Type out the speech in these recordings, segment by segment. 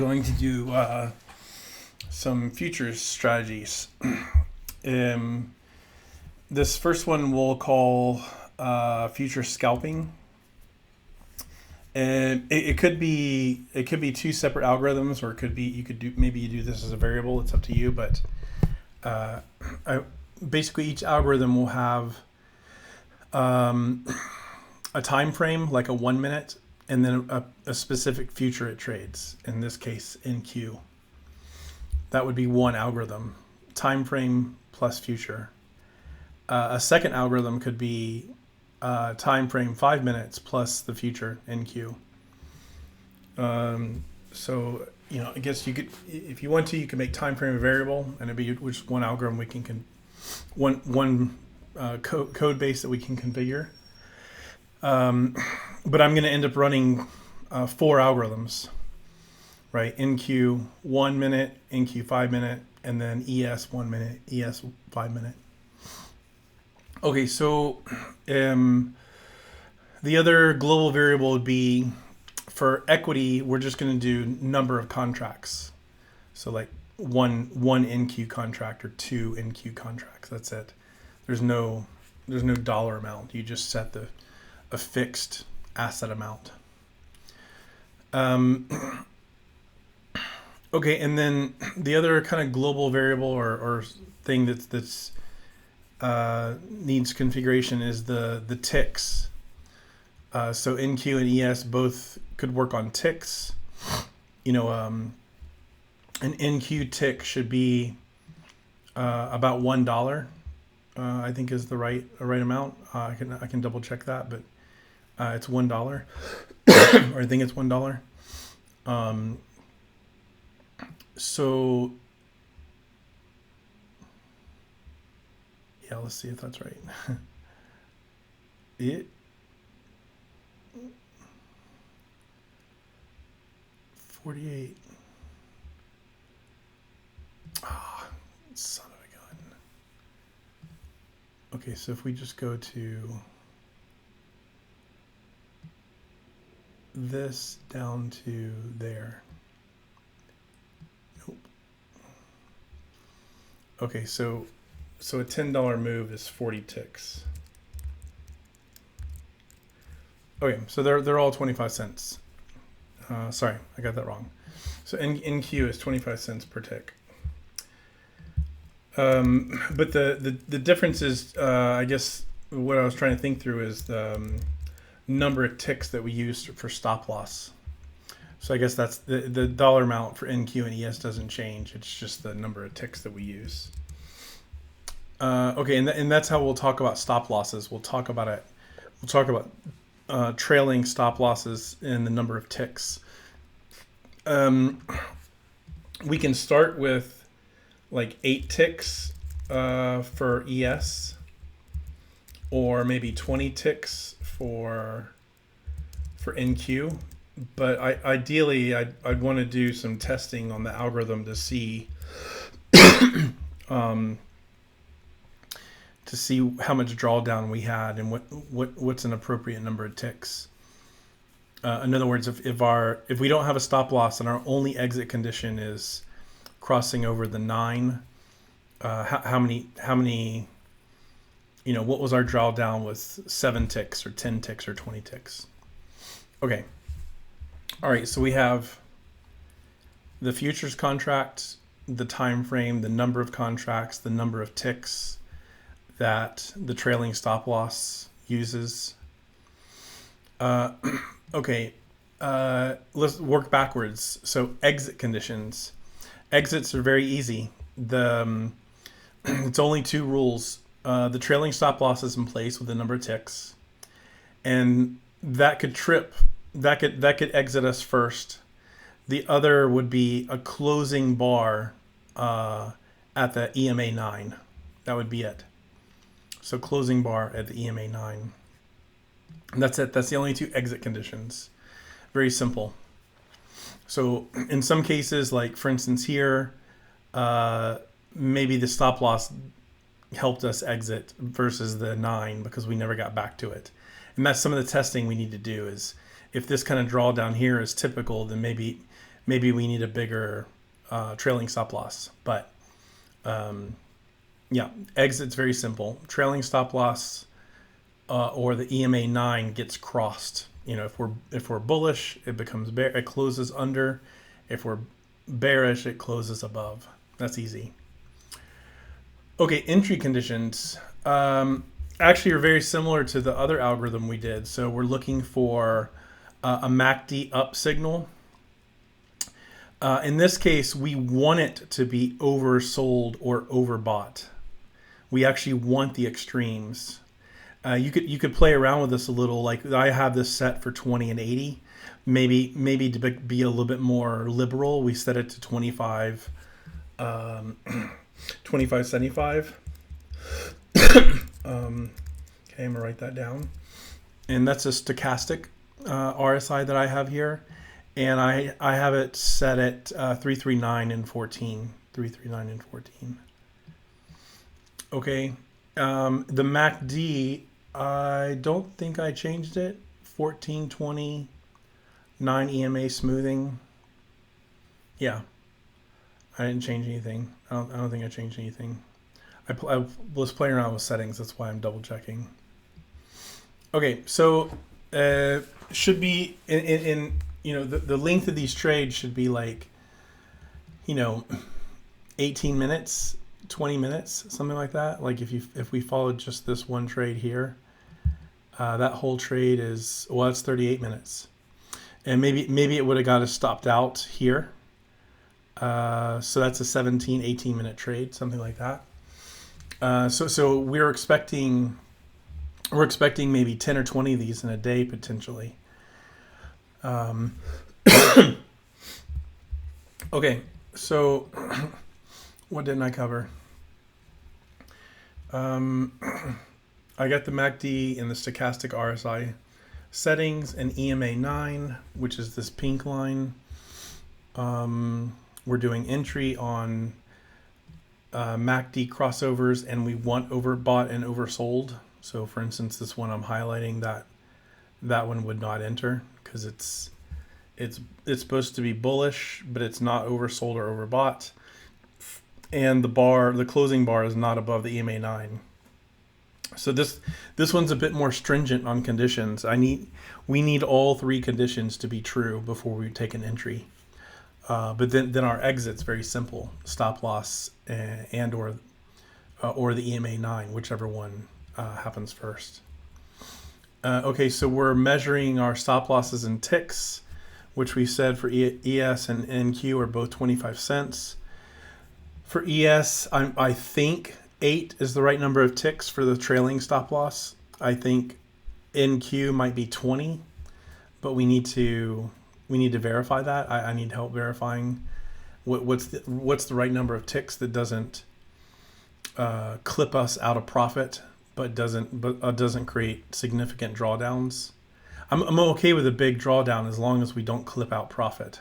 Going to do some futures strategies. um, this first one we'll call future scalping, and it could be two separate algorithms, or it could be you do this as a variable. It's up to you, but uh, I, basically each algorithm will have um, a time frame, like a 1 minute, and then a specific future it trades. In this case, NQ. That would be one algorithm, time frame plus future. A second algorithm could be time frame 5 minutes plus the future NQ. So I guess you could, if you want to, you can make time frame a variable, and it'd be which one algorithm we can one code base that we can configure. But I'm going to end up running 4 algorithms, right? NQ 1 minute, NQ 5 minute, and then ES 1 minute, ES 5 minute. Okay, so the other global variable would be, for equity, we're just going to do number of contracts. So like one NQ contract or 2 NQ contracts. That's it. There's no dollar amount. You just set a fixed asset amount. Okay, and then the other kind of global variable or thing that's needs configuration is the ticks. So NQ and ES both could work on ticks. An NQ tick should be about $1. I think is the right amount. I can double check that, but it's $1, or I think it's $1. So yeah, let's see if that's right. It 48. Ah, son of a gun. Okay, so if we just go to this down to there. Nope. Okay, so a $10 move is 40 ticks. Okay, so they're all 25 cents. Sorry, I got that wrong. So NQ is 25 cents per tick. But the difference is, I guess what I was trying to think through is the number of ticks that we use for stop loss. So I guess that's the dollar amount for NQ and ES doesn't change. It's just the number of ticks that we use. Okay, and that's how we'll talk about stop losses. We'll talk about it. We'll talk about trailing stop losses and the number of ticks. We can start with like 8 ticks for ES, or maybe 20 ticks for NQ. But ideally, I'd want to do some testing on the algorithm to see how much drawdown we had and what's an appropriate number of ticks. In other words, if we don't have a stop loss and our only exit condition is crossing over the 9, how many what was our drawdown with 7 ticks or 10 ticks or 20 ticks? Okay. All right, so we have the futures contract, the time frame, the number of contracts, the number of ticks that the trailing stop loss uses. Okay, let's work backwards. So exit conditions. Exits are very easy. It's only 2 rules. The trailing stop loss is in place with the number of ticks, and that could exit us first. The other would be a closing bar at the EMA 9. That would be it. So closing bar at the EMA 9. And that's it. That's the only 2 exit conditions. Very simple. So in some cases, like for instance here, maybe the stop loss helped us exit versus the 9 because we never got back to it. And that's some of the testing we need to do, is if this kind of drawdown here is typical, then maybe maybe we need a bigger trailing stop loss. But yeah, exit's very simple. Trailing stop loss or the EMA 9 gets crossed. You know, if we're bullish, it becomes bear. It closes under. If we're bearish, it closes above. That's easy. Okay, entry conditions actually are very similar to the other algorithm we did. So we're looking for a MACD up signal. In this case, we want it to be oversold or overbought. We actually want the extremes. You could play around with this a little. Like I have this set for 20 and 80. Maybe to be a little bit more liberal, we set it to 25, 25, 75. Okay, I'm gonna write that down. And that's a stochastic RSI that I have here. And I have it set at 339 and 14. 339 and 14. Okay. The MACD, I don't think I changed it. 1420, 9 EMA smoothing. Yeah. I didn't change anything. I don't think I changed anything. I was playing around with settings. That's why I'm double checking. Okay, so should be in you know, the length of these trades should be like, you know, 18 minutes, 20 minutes, something like that. Like if we followed just this one trade here, that whole trade is, well, it's 38 minutes. And maybe it would have got us stopped out here. So that's a 17, 18 minute trade, something like that. So we're expecting maybe 10 or 20 of these in a day potentially. Okay, so what didn't I cover? I got the MACD and the stochastic RSI settings and EMA 9, which is this pink line. We're doing entry on MACD crossovers, and we want overbought and oversold. So for instance, this one I'm highlighting, that one would not enter because it's supposed to be bullish, but it's not oversold or overbought. And the closing bar is not above the EMA 9. So this one's a bit more stringent on conditions. We need all three conditions to be true before we take an entry. But then our exit's very simple: stop loss and or the EMA 9, whichever one happens first. Okay, so we're measuring our stop losses in ticks, which we said for ES and NQ are both 25 cents. For ES, I think 8 is the right number of ticks for the trailing stop loss. I think NQ might be 20, but we need to verify that. I need help verifying what's the right number of ticks that doesn't clip us out of profit, but doesn't create significant drawdowns. I'm okay with a big drawdown as long as we don't clip out profit.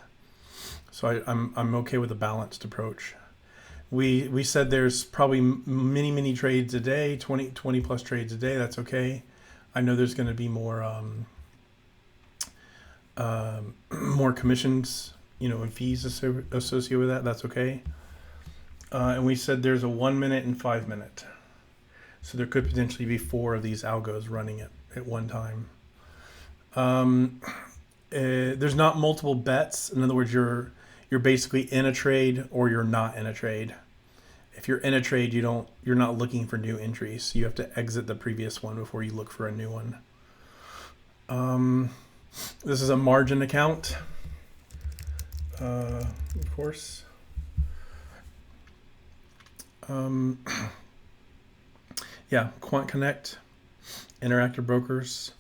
So I'm okay with a balanced approach. We said there's probably many trades a day, 20 plus trades a day. That's okay. I know there's going to be more more commissions, and fees associated with that. That's okay. And we said there's a 1 minute and 5 minute. So there could potentially be 4 of these algos running at one time. There's not multiple bets. In other words, you're basically in a trade or you're not in a trade. If you're in a trade, you're not looking for new entries. You have to exit the previous one before you look for a new one. This is a margin account, of course. Yeah, Quant Connect, Interactive Brokers.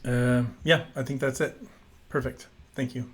Yeah, I think that's it. Perfect. Thank you.